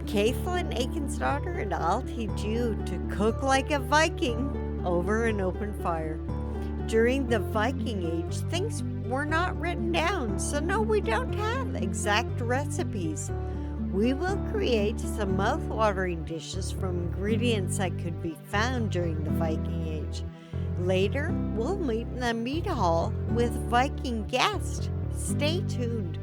Caitlin Aiken's-daughter, and I'll teach you to cook like a Viking over an open fire. During the Viking Age, things were not written down, so no, we don't have exact recipes. We will create some mouth-watering dishes from ingredients that could be found during the Viking Age. Later, we'll meet in the meat hall with Viking guests. Stay tuned.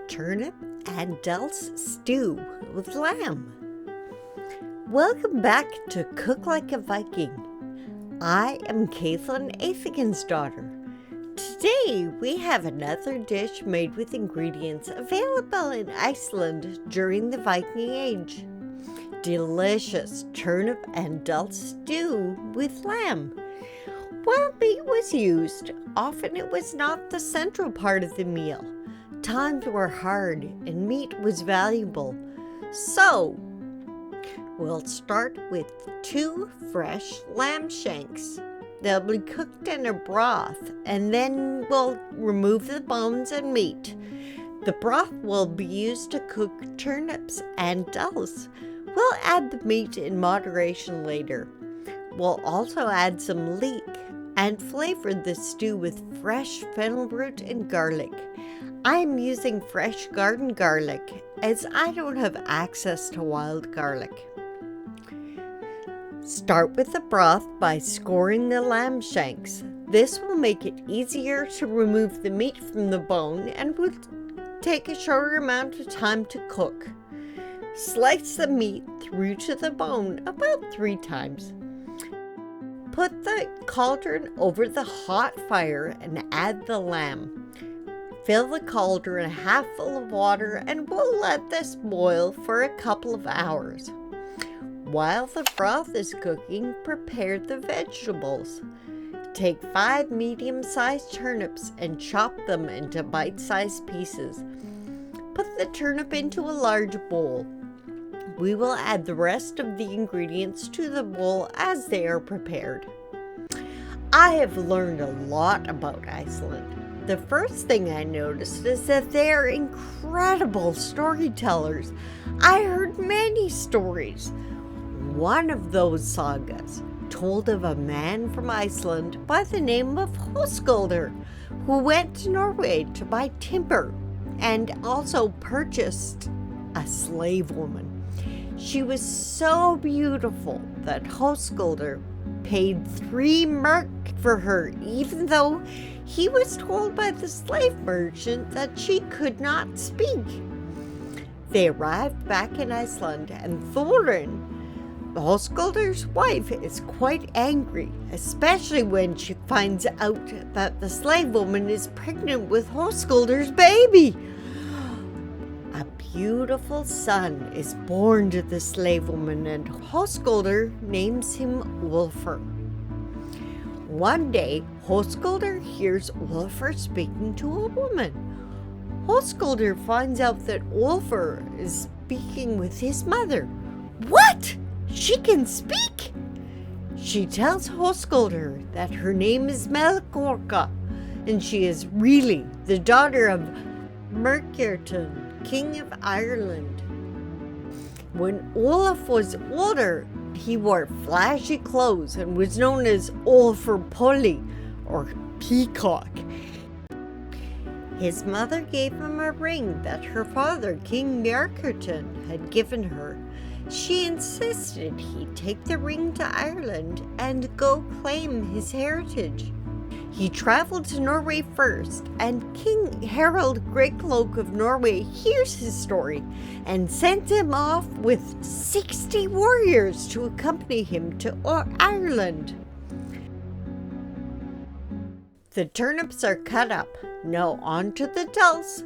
Turnip and Dulse Stew with lamb. Welcome back to Cook Like a Viking. I am Caitlin Aiken's-daughter. Today we have another dish made with ingredients available in Iceland during the Viking Age. Delicious turnip and dulse stew with lamb. While meat was used, often it was not the central part of the meal. Times were hard and meat was valuable. So, we'll start with 2 fresh lamb shanks. They'll be cooked in a broth, and then we'll remove the bones and meat. The broth will be used to cook turnips and dulse. We'll add the meat in moderation later. We'll also add some leek and flavor the stew with fresh fennel root and garlic. I'm using fresh garden garlic as I don't have access to wild garlic. Start with the broth by scoring the lamb shanks. This will make it easier to remove the meat from the bone and will take a shorter amount of time to cook. Slice the meat through to the bone about 3 times. Put the cauldron over the hot fire and add the lamb. Fill the cauldron half full of water and we'll let this boil for a couple of hours. While the broth is cooking, prepare the vegetables. Take 5 medium-sized turnips and chop them into bite-sized pieces. Put the turnip into a large bowl. We will add the rest of the ingredients to the bowl as they are prepared. I have learned a lot about Iceland. The first thing I noticed is that they are incredible storytellers. I heard many stories. One of those sagas told of a man from Iceland by the name of Höskuldur, who went to Norway to buy timber and also purchased a slave woman. She was so beautiful that Höskuldur paid 3 merk for her, even though he was told by the slave merchant that she could not speak. They arrived back in Iceland, and Thorun, Höskuldur's wife, is quite angry, especially when she finds out that the slave woman is pregnant with Höskuldur's baby. A beautiful son is born to the slave woman, and Höskuldur names him Ulfr. One day, Höskuldur hears Ulfr speaking to a woman. Höskuldur finds out that Ulfr is speaking with his mother. What? She can speak? She tells Höskuldur that her name is Melkorka, and she is really the daughter of Merkirton, King of Ireland. When Olaf was older, he wore flashy clothes and was known as Olafur Polly, or Peacock. His mother gave him a ring that her father, King Merkirton, had given her. She insisted he take the ring to Ireland and go claim his heritage. He traveled to Norway first, and King Harald Greycloak of Norway hears his story and sent him off with 60 warriors to accompany him to Ireland. The turnips are cut up. Now on to the dulse.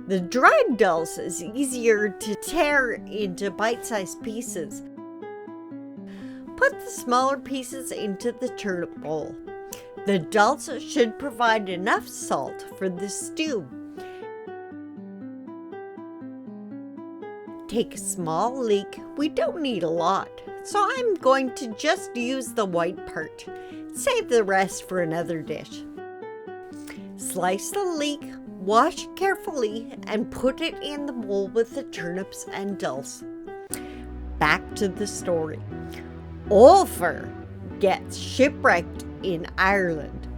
The dried dulse is easier to tear into bite-sized pieces. Put the smaller pieces into the turnip bowl. The dulse should provide enough salt for the stew. Take a small leek. We don't need a lot, so I'm going to just use the white part. Save the rest for another dish. Slice the leek, wash it carefully, and put it in the bowl with the turnips and dulse. Back to the story. Olafur gets shipwrecked in Ireland.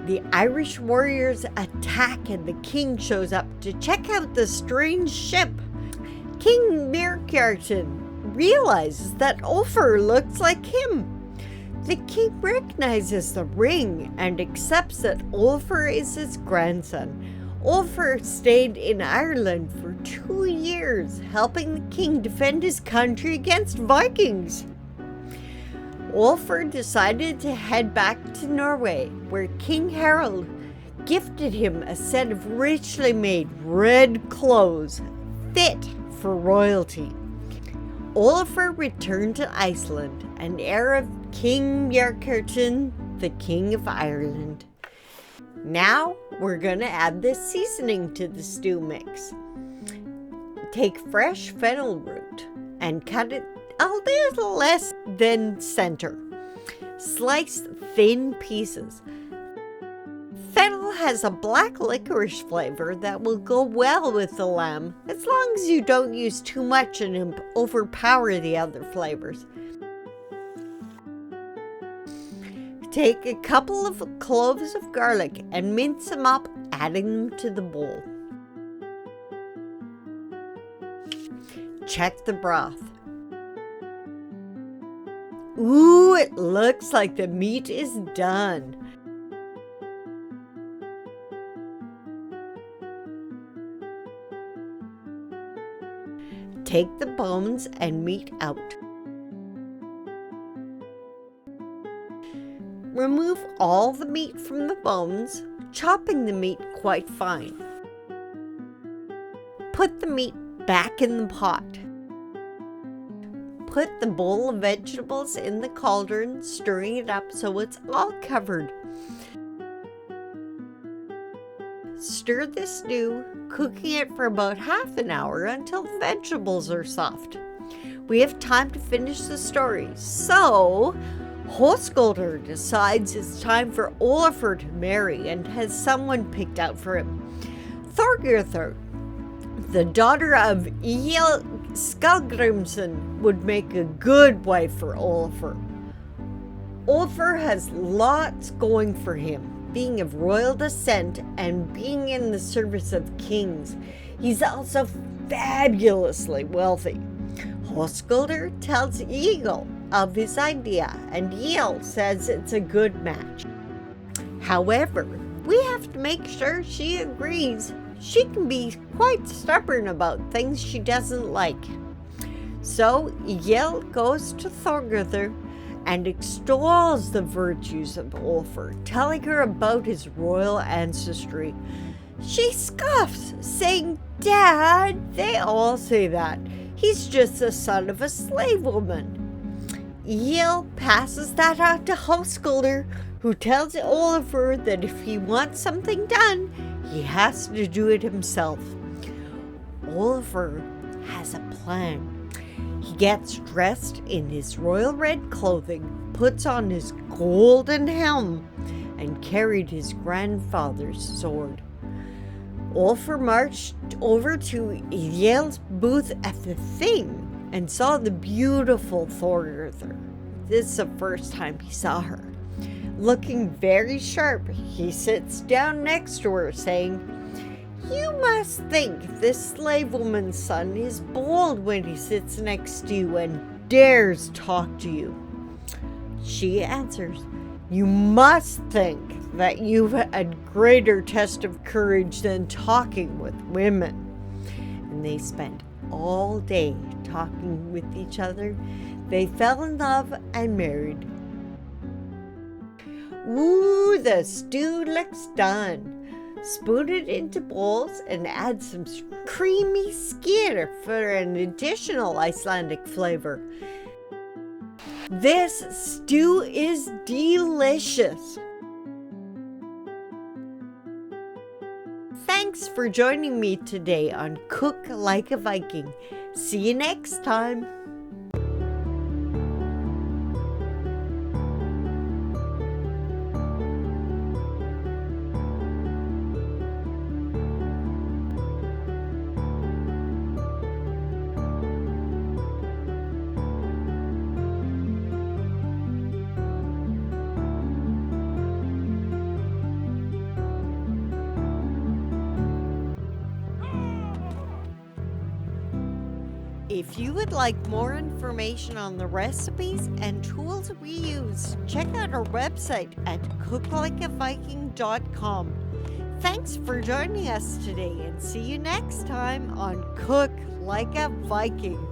The Irish warriors attack and the king shows up to check out the strange ship. King Myrkjartan realizes that Olafur looks like him. The king recognizes the ring and accepts that Olafur is his grandson. Olafur stayed in Ireland for 2 years, helping the king defend his country against Vikings. Olafur decided to head back to Norway, where King Harald gifted him a set of richly made red clothes, fit for royalty. Olafur returned to Iceland, an heir of King Myrkjartan, the King of Ireland. Now we're gonna add the seasoning to the stew mix. Take fresh fennel root and cut it a little less than center. Slice thin pieces. Fennel has a black licorice flavor that will go well with the lamb, as long as you don't use too much and overpower the other flavors. Take a couple of cloves of garlic and mince them up, adding them to the bowl. Check the broth. Ooh, it looks like the meat is done. Take the bones and meat out. Remove all the meat from the bones, chopping the meat quite fine. Put the meat back in the pot. Put the bowl of vegetables in the cauldron, stirring it up so it's all covered. Stir the stew, cooking it for about half an hour until the vegetables are soft. We have time to finish the story, so Höskuldur decides it's time for Olafur to marry and has someone picked out for him. Thorgerthur, the daughter of Egil Skallagrimsson, would make a good wife for Olafur. Olafur has lots going for him, being of royal descent and being in the service of kings. He's also fabulously wealthy. Höskuldur tells Egil of his idea, and Egil says it's a good match. However, we have to make sure she agrees. She can be quite stubborn about things she doesn't like. So Egil goes to Thorgerthur and extols the virtues of Olafur, telling her about his royal ancestry. She scoffs, saying, "Dad, they all say that. He's just the son of a slave woman." Egil passes that on to Höskuldur, who tells Olafur that if he wants something done, he has to do it himself. Olafur has a plan. He gets dressed in his royal red clothing, puts on his golden helm, and carried his grandfather's sword. Olafur marched over to Egil's booth at the Thing and saw the beautiful Thorgerthur. This is the first time he saw her. Looking very sharp, he sits down next to her, saying, "You must think this slave woman's son is bold when he sits next to you and dares talk to you." She answers, "You must think that you've a greater test of courage than talking with women." And they spent all day talking with each other. They fell in love and married. Ooh, the stew looks done. Spoon it into bowls and add some creamy skyr for an additional Icelandic flavor. This stew is delicious. Thanks for joining me today on Cook Like a Viking. See you next time. If you would like more information on the recipes and tools we use, check out our website at cooklikeaviking.com. Thanks for joining us today and see you next time on Cook Like a Viking.